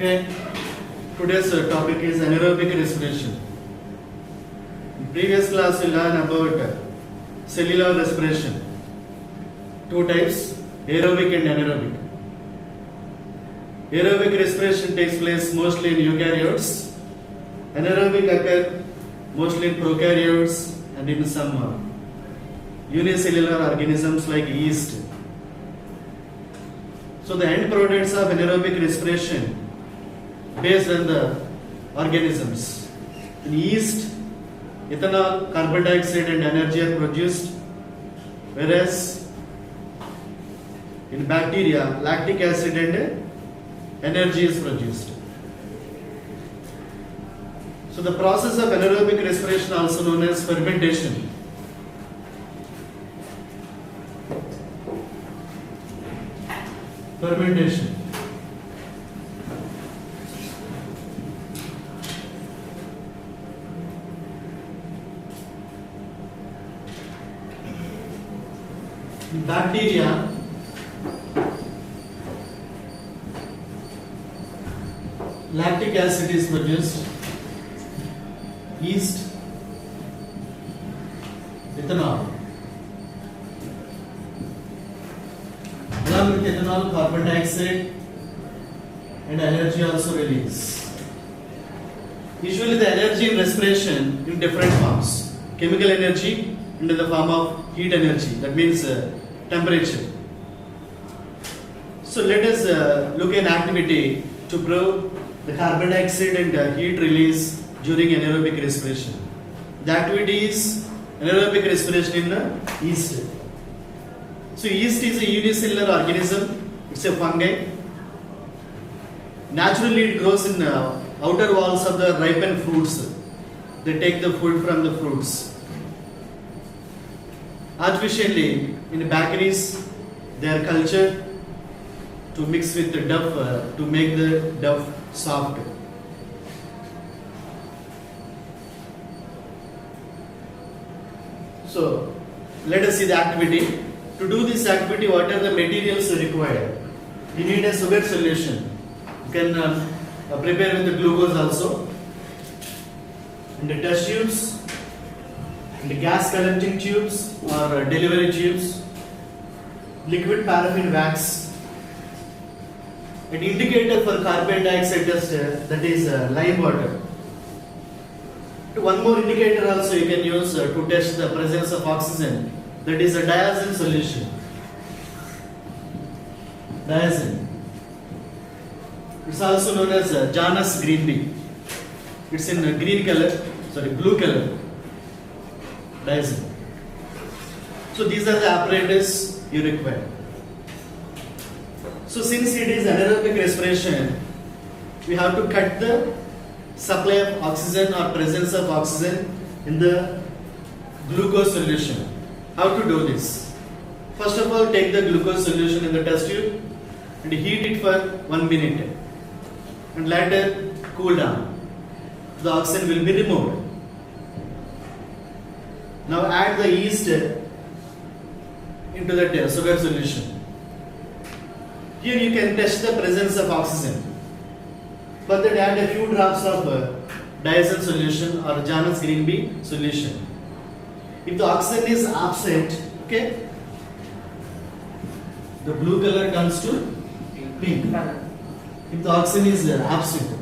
Okay, today's topic is anaerobic respiration. In previous class we learned about cellular respiration. Two types, aerobic and anaerobic. Aerobic respiration takes place mostly in eukaryotes. Anaerobic occur mostly in prokaryotes and in some unicellular organisms like yeast. So the end products of anaerobic respiration based on the organisms. In yeast, ethanol, carbon dioxide and energy are produced, whereas in bacteria, lactic acid and energy is produced. So the process of anaerobic respiration, also known as fermentation. Fermentation. In bacteria, lactic acid is produced, yeast, ethanol. Along with ethanol, carbon dioxide and energy also release. Usually the energy in respiration in different forms. Chemical energy in the form of heat energy, that means temperature. So let us look at an activity to prove the carbon dioxide and heat release during anaerobic respiration. The activity is anaerobic respiration in yeast. So yeast is a unicellular organism, it's a fungi. Naturally it grows in outer walls of the ripened fruits. They take the food from the fruits. Artificially, in bakeries, they are cultured to mix with the dough to make the dough soft. So, let us see the activity. To do this activity, what are the materials required? You need a sugar solution. You can prepare with the glucose also. And the test tubes, and the gas collecting tubes or delivery tubes, liquid paraffin wax, an indicator for carbon dioxide test, that is lime water. One more indicator also you can use to test the presence of oxygen, that is a diazine solution. Diazine. It's also known as Janus green bee. It's in blue color. Diazine. So these are the apparatus you require. So since it is anaerobic respiration, we have to cut the supply of oxygen or presence of oxygen in the glucose solution. How to do this? First of all, take the glucose solution in the test tube and heat it for 1 minute and let it cool down. The oxygen will be removed. Now add the yeast into the sugar solution. Here you can test the presence of oxygen. Further add a few drops of diazine solution or Janus green bee solution. If the oxygen is absent, okay, the blue color comes to pink. If the oxygen is absent,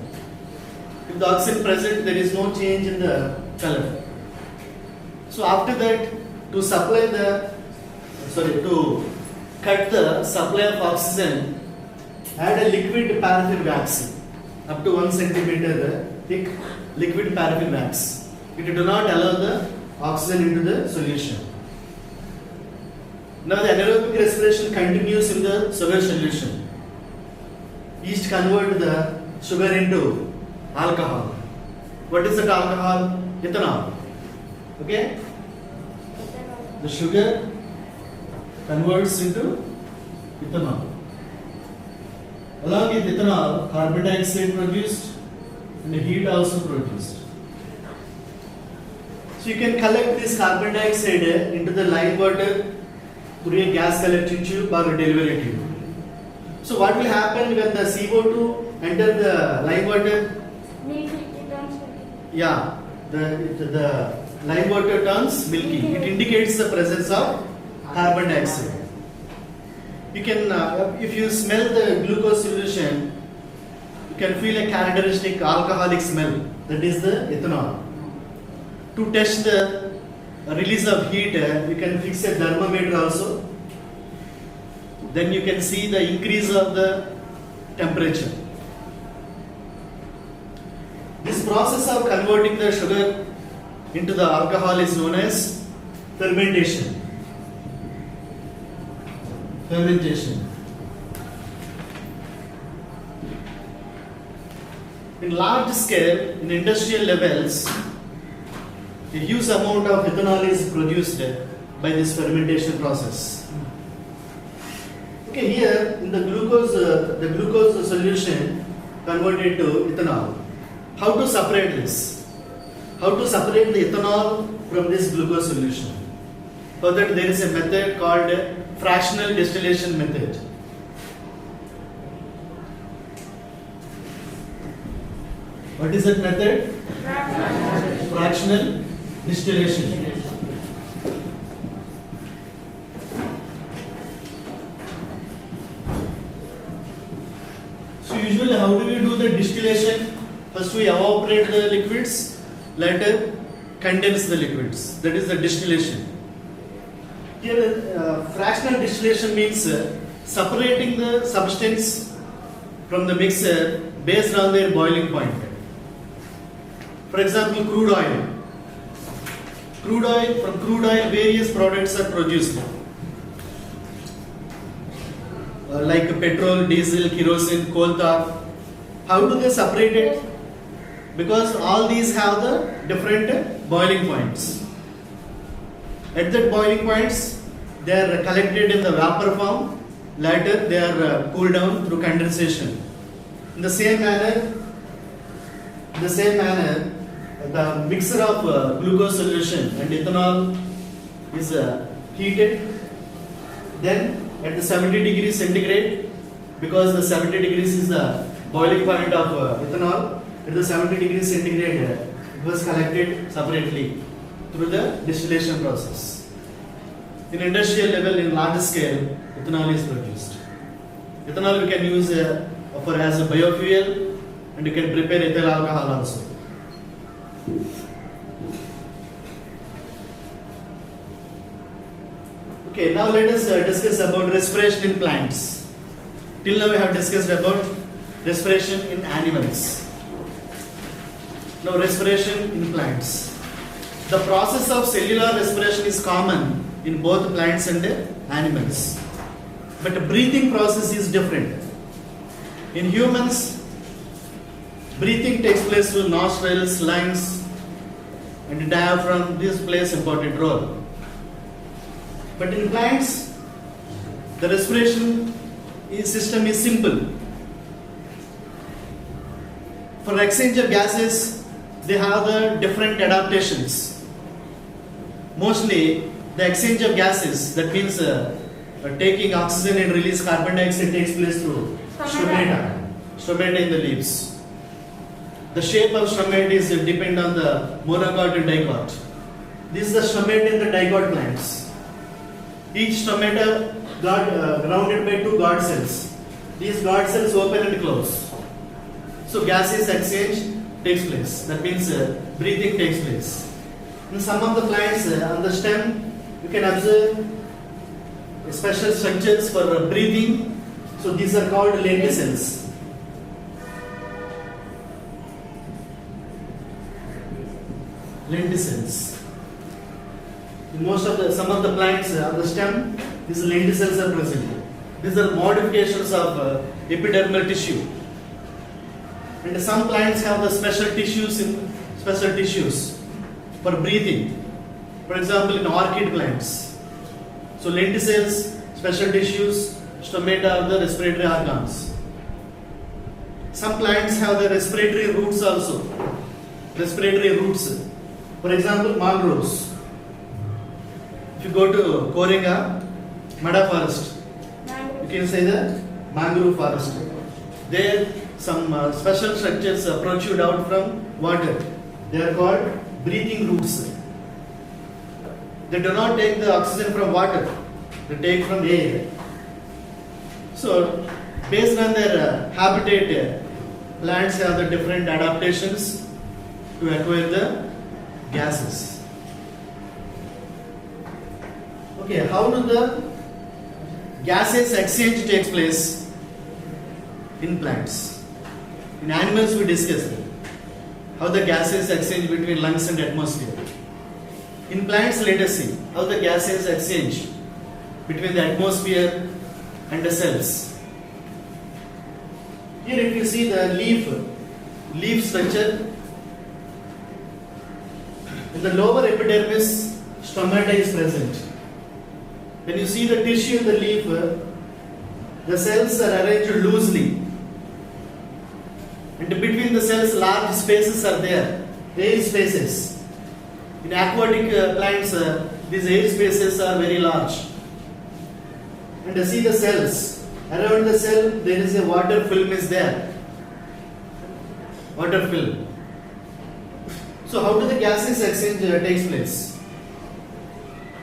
if the oxygen present, there is no change in the color. So after that, to cut the supply of oxygen, add a liquid paraffin wax up to 1 centimeter thick liquid paraffin wax. It do not allow the oxygen into the solution. Now the anaerobic respiration continues in the sugar solution. Yeast convert the sugar into alcohol. What is that alcohol? Ethanol. Okay? The sugar converts into ethanol. Along with ethanol, carbon dioxide produced and heat also produced. So you can collect this carbon dioxide into the lime water through a gas collecting tube or a delivery tube. So what will happen when the CO2 enter the lime water, Milky, it turns milky. yeah, the lime water turns milky. It indicates the presence of carbon dioxide. You can, if you smell the glucose solution, you can feel a characteristic alcoholic smell. That is the ethanol. To test the release of heat, you can fix a thermometer also. Then you can see the increase of the temperature. This process of converting the sugar into the alcohol is known as fermentation. Fermentation. In large scale, in industrial levels, a huge amount of ethanol is produced by this fermentation process. Okay, here in the glucose solution converted to ethanol. How to separate this? How to separate the ethanol from this glucose solution? For that there is a method called fractional distillation method. What is that method? Fractional distillation. So usually how do we do the distillation? First we evaporate the liquids, later condense the liquids. That is the distillation. Here fractional distillation means separating the substance from the mixer based on their boiling point. For example, crude oil. From crude oil various products are produced. Like petrol, diesel, kerosene, coal tar. How do they separate it? Because all these have the different boiling points. At that boiling points, they are collected in the vapor form. Later, they are cooled down through condensation. In the same manner, the mixture of glucose solution and ethanol is heated. Then, at the 70 degrees centigrade, because the 70 degrees is the boiling point of ethanol, at the 70 degrees centigrade, it was collected separately through the distillation process. In industrial level, in large scale, ethanol is produced. Ethanol we can use as a biofuel, and you can prepare ethyl alcohol also. Okay, now let us discuss about respiration in plants. Till now we have discussed about respiration in animals. Now respiration in plants. The process of cellular respiration is common in both plants and animals. But the breathing process is different. In humans, breathing takes place through nostrils, lungs, and diaphragm. This plays important role. But in plants, the respiration system is simple. For exchange of gases, they have the different adaptations. Mostly, the exchange of gases, that means taking oxygen and release carbon dioxide, takes place through stomata in the leaves. The shape of stomata is depend on the monocot and dicot. This is the stomata in the dicot plants. Each stomata got grounded by two guard cells. These guard cells open and close. So gases exchange takes place. That means breathing takes place. In some of the plants on the stem, you can observe special structures for breathing. So these are called lenticels. Lenticels. In some of the plants on the stem, these lenticels are present. These are modifications of epidermal tissue. And some plants have the special tissues for breathing. For example, in orchid plants. So lenticels, special tissues, stomata are the respiratory organs. Some plants have the respiratory roots also. Respiratory roots. For example, mangroves. If you go to Korenga, Mada forest, you can say the mangrove forest. There, some special structures protrude out from water. They are called breathing roots. They do not take the oxygen from water, they take from air. So, based on their habitat, plants have the different adaptations to acquire the gases. Okay, how do the gases exchange takes place in plants? In animals we discussed how the gases exchange between lungs and atmosphere. In plants, let us see how the gases exchange between the atmosphere and the cells. Here if you see the leaf structure, in the lower epidermis, stomata is present. When you see the tissue in the leaf, the cells are arranged loosely. And between the cells, large spaces are there, air spaces. In aquatic plants, these air spaces are very large. And see the cells. Around the cell, there is a water film is there. Water film. So how do the gases exchange takes place?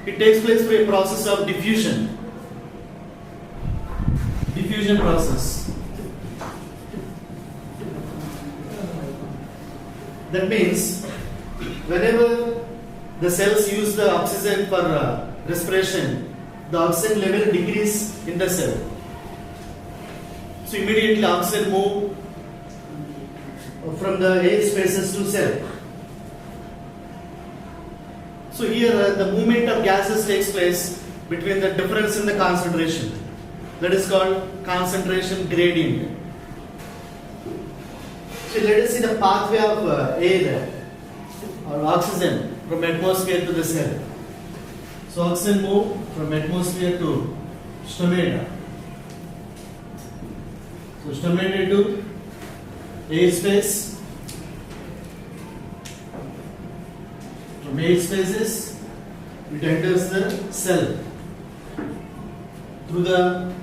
It takes place by a process of diffusion. Diffusion process. That means whenever the cells use the oxygen for respiration, the oxygen level decrease in the cell. So immediately oxygen move from the air spaces to cell. So here the movement of gases takes place between the difference in the concentration. That is called concentration gradient. So let us see the pathway of air or oxygen from atmosphere to the cell. So oxygen move from atmosphere to stomata. So stomata to air space. From air spaces, it enters the cell through the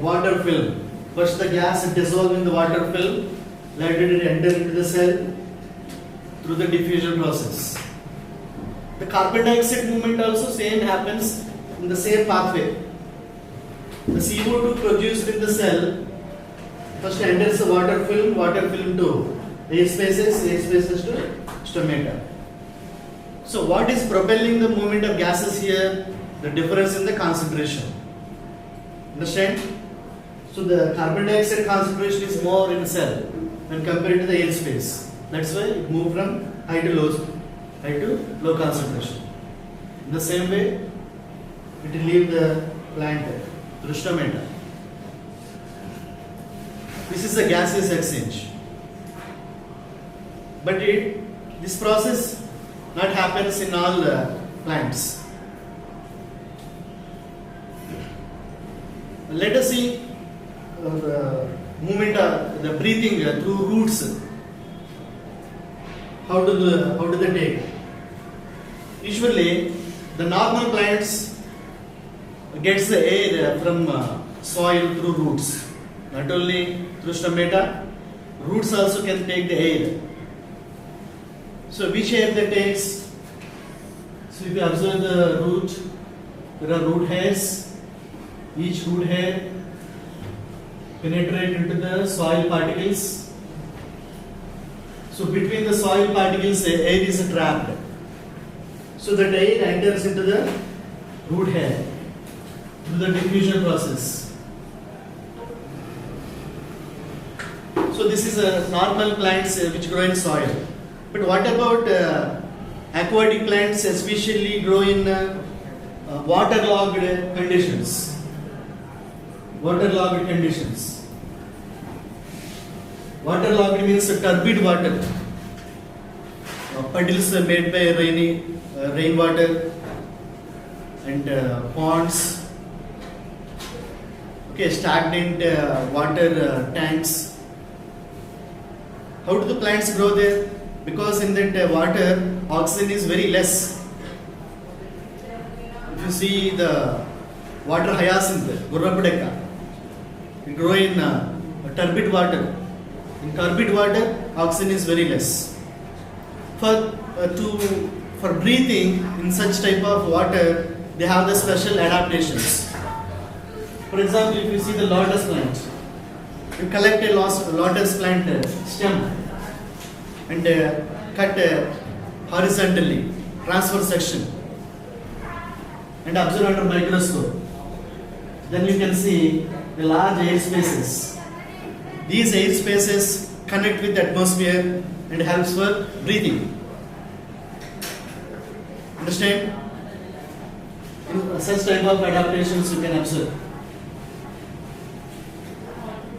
water film. First the gas dissolves in the water film, later it enters into the cell through the diffusion process. The carbon dioxide movement also same happens in the same pathway. The CO2 produced in the cell first enters the water film to air spaces to stomata. So what is propelling the movement of gases here? The difference in the concentration. Understand? So the carbon dioxide concentration is more in cell when compared to the air space. That's why it moved from high to low concentration. In the same way, it will leave the plant through stomata. This is the gaseous exchange. But this process not happens in all plants. Let us see the movement of the breathing through roots. How do they take? Usually, the normal plants gets the air from soil through roots. Not only through stomata, roots also can take the air. So which air they takes? So if you observe the root, there are root hairs. Each root hair penetrate into the soil particles. So between the soil particles, air is trapped. So that air enters into the root hair through the diffusion process. So this is a normal plants which grow in soil. But what about aquatic plants, especially grow in waterlogged conditions? Waterlogged conditions. Waterlogged means turbid water. Puddles made by rainwater and ponds. Okay, stagnant water tanks. How do the plants grow there? Because in that water, oxygen is very less. If you see the water hyacinth, Gurrapudeka, it grow in turbid water. In turbid water, oxygen is very less. For breathing in such type of water, they have the special adaptations. For example, if you see the lotus plant, you collect a lotus plant stem and cut horizontally, transverse section, and observe under microscope. Then you can see the large air spaces. These air spaces connect with the atmosphere and helps for breathing. Understand? In such type of adaptations you can observe.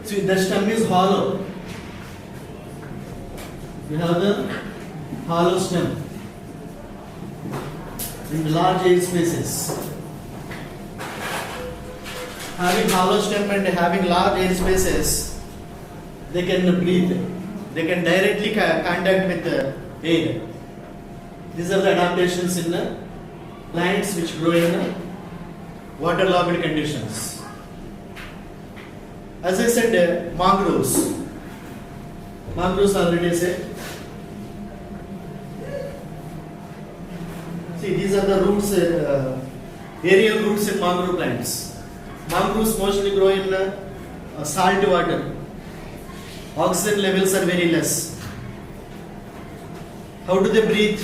See, the stem is hollow. You have the hollow stem in large air spaces. Having hollow stem and having large air spaces, they can breathe. They can directly contact with the air. These are the adaptations in the plants which grow in waterlogged conditions. As I said, mangroves. Mangroves already said. See, these are the roots, aerial roots in mangrove plants. Mangroves mostly grow in salt water. Oxygen levels are very less. How do they breathe?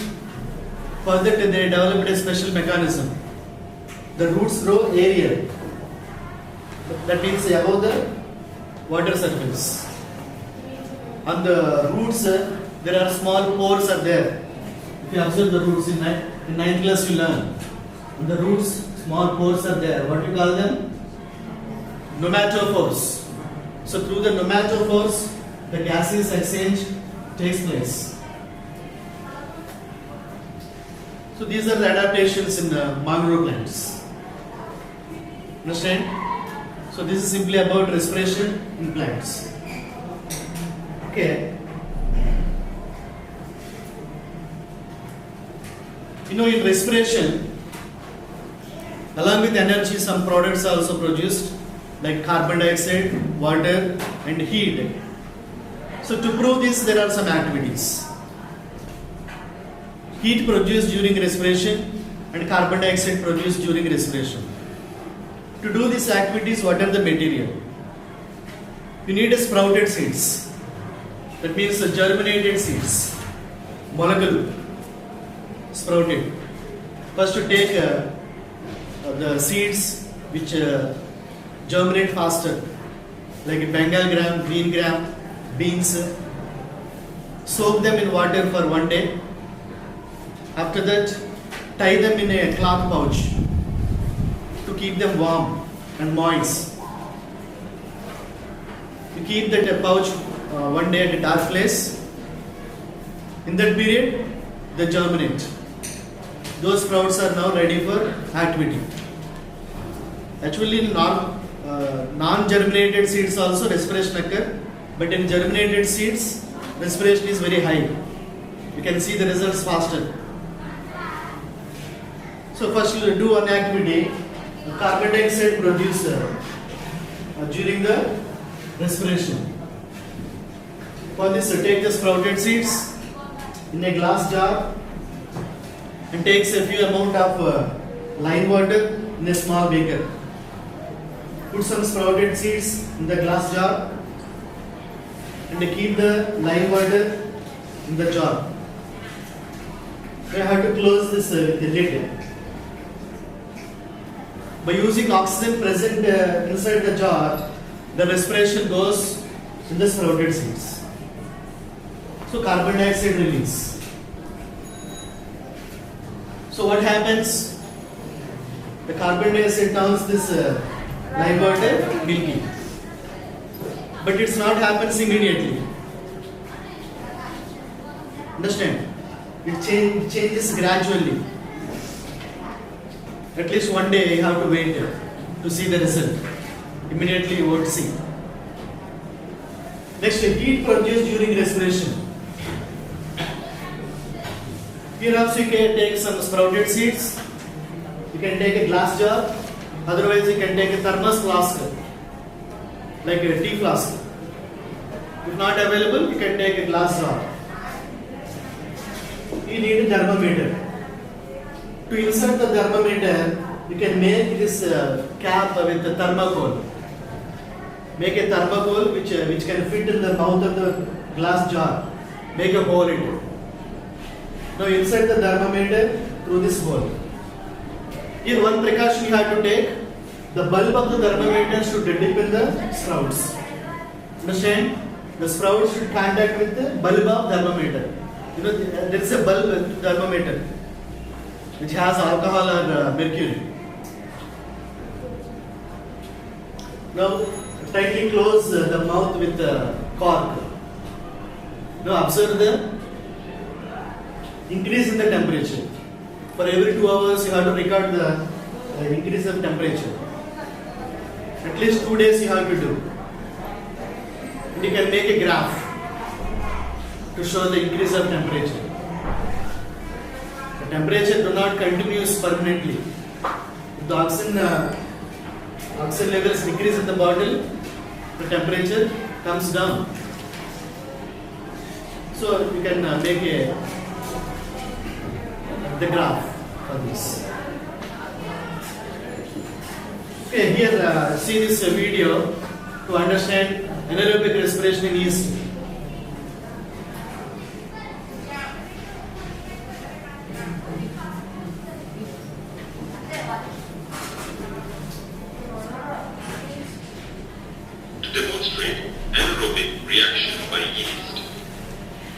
For that, they developed a special mechanism. The roots grow aerial. That means above the water surface. On the roots, there are small pores are there. If you observe the roots in 9th class, you learn. On the roots, small pores are there. What do you call them? Pneumatophores. So through the pneumatophores, the gaseous exchange takes place. So these are the adaptations in the mangrove plants. Understand? So this is simply about respiration in plants. Okay. In respiration, along with energy, some products are also produced, like carbon dioxide, water, and heat. So to prove this, there are some activities. Heat produced during respiration and carbon dioxide produced during respiration. To do these activities, what are the material? You need a sprouted seeds. That means germinated seeds. Molecule. Sprouted. First to take the seeds which germinate faster, like Bengal gram, green gram, beans. Soak them in water for 1 day. After that, tie them in a cloth pouch to keep them warm and moist. You keep that pouch 1 day at a dark place. In that period, they germinate. Those sprouts are now ready for activity. Actually, in non-germinated seeds also respiration occur, but in germinated seeds, respiration is very high. You can see the results faster. So first you do one activity, carbon dioxide produced during the respiration. For this, take the sprouted seeds in a glass jar and takes a few amount of lime water in a small beaker. Put some sprouted seeds in the glass jar and keep the lime water in the jar. You have to close this with the lid. By using oxygen present inside the jar, the respiration goes in the sprouted seeds. So carbon dioxide release. So what happens? The carbon dioxide turns this lime water milky. But it's not happens immediately. Understand? It changes gradually. At least 1 day you have to wait to see the result. Immediately you won't see. Next, heat produced during respiration. Here also you can take some sprouted seeds. You can take a glass jar. Otherwise you can take a thermos flask, like a tea flask. If not available, you can take a glass jar. You need a thermometer. To insert the thermometer, you can make this cap with the thermocol. Make a thermocol which can fit in the mouth of the glass jar. Make a hole in it. Now insert the thermometer through this hole. Here one precaution you have to take. The bulb of the thermometer should dip in the sprouts. Understand? The sprouts should contact with the bulb of thermometer. You know there is a bulb thermometer which has alcohol or mercury. Now tightly close the mouth with the cork. Now observe the increase in the temperature. For every 2 hours you have to record the increase of temperature. At least 2 days you have to do. And you can make a graph to show the increase of temperature. The temperature do not continues permanently. If the oxygen levels decrease in the bottle, the temperature comes down. So you can make the graph for this. Okay, here see this video to understand anaerobic respiration in yeast. To demonstrate anaerobic reaction by yeast,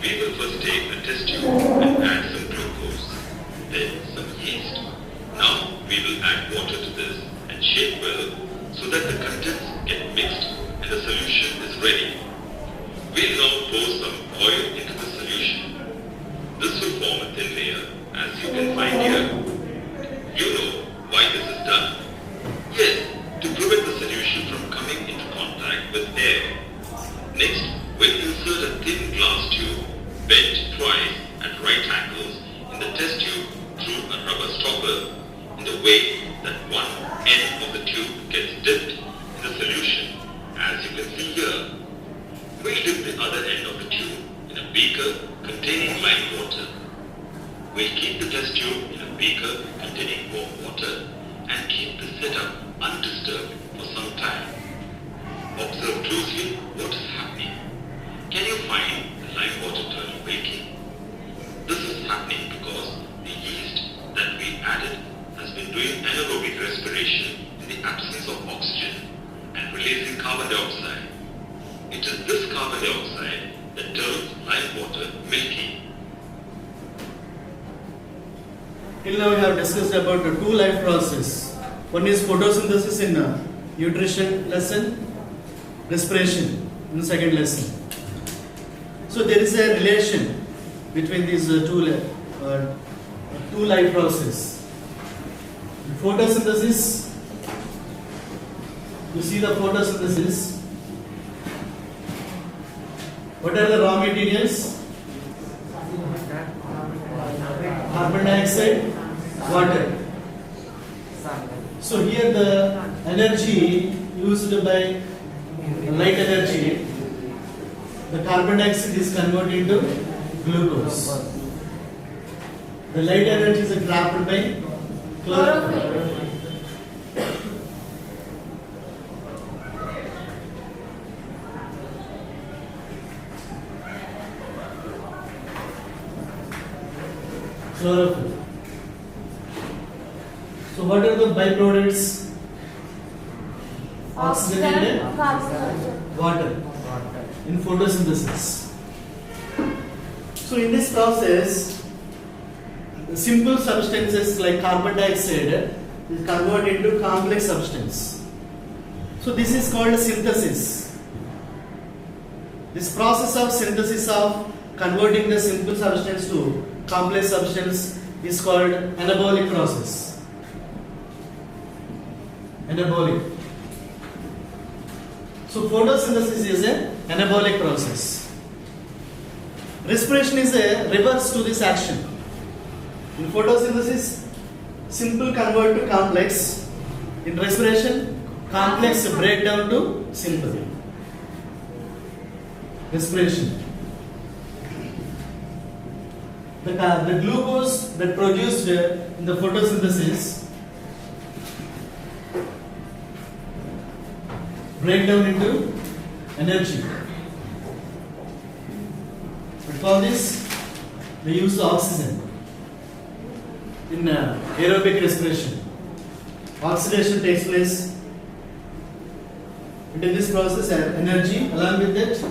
we will first take a test tube and add some glucose, then some yeast. Now we will add water to this and shake well so that the contents get mixed and the solution is ready. We'll now pour some oil into the solution. This will form a thin layer as you can find here. You know why this is done? Yes, to prevent the solution from coming into contact with air. Next, we'll insert a thin glass tube bent twice at right angles in the test tube through a rubber stopper in the way that one end of the tube gets dipped in the solution, as you can see here. We'll dip the other end of the tube in a beaker containing lime water. We'll keep the test tube in a beaker containing warm water and keep the setup undisturbed for some time. Observe closely what is happening. Can you find the lime water turning milky? This is happening because the yeast that we added has been doing anaerobic respiration in the absence of oxygen and releasing carbon dioxide. It is this carbon dioxide that turns lime water milky. Till now we have discussed about the two life process. One is photosynthesis in nutrition lesson, respiration in the second lesson. So there is a relation between these two life process. Photosynthesis, you see the photosynthesis. What are the raw materials? Carbon dioxide, water. So here the energy used by light energy, the carbon dioxide is converted into glucose. The light energy is trapped by chlorophyll. Chlorophyll. So what are the byproducts? Oxygen and water in photosynthesis. So in this process, simple substances like carbon dioxide is converted into complex substance. So this is called synthesis. This process of synthesis of converting the simple substance to complex substance is called anabolic process. Anabolic. So photosynthesis is an anabolic process. Respiration is a reverse to this action. In photosynthesis, simple convert to complex. In respiration, complex break down to simple. respiration. The glucose that produced in the photosynthesis break down into energy. But for this, we use the oxygen in aerobic respiration. Oxidation takes place. Into this process, energy along with it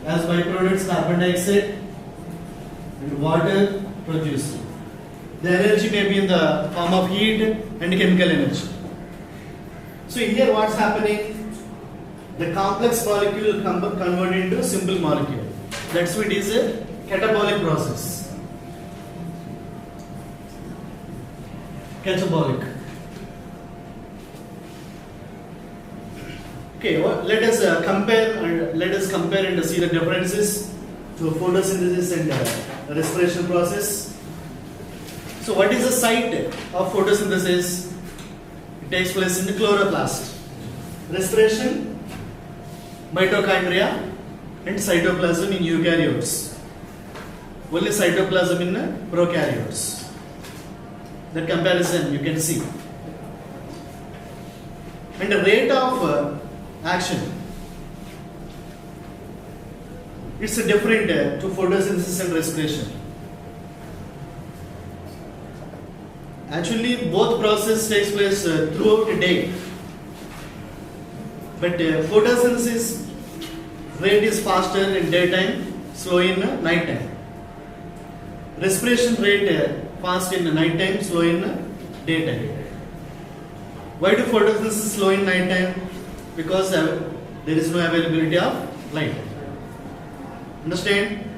as byproducts carbon dioxide and water produced. The energy may be in the form of heat and chemical energy. So here what's happening? The complex molecule converted into simple molecule. That's what is a catabolic process. Catabolic. Okay, let us compare and see the differences to photosynthesis and respiration process. So, what is the site of photosynthesis? It takes place in the chloroplast. Respiration, mitochondria, and cytoplasm in eukaryotes. Only cytoplasm in prokaryotes. The comparison you can see. And the rate of action, it's different to photosynthesis and respiration. Actually, both process takes place throughout the day, but photosynthesis rate is faster in daytime, slow in night time. Respiration rate fast in night time, slow in daytime. Why do photosynthesis slow in night time? Because there is no availability of light. Understand?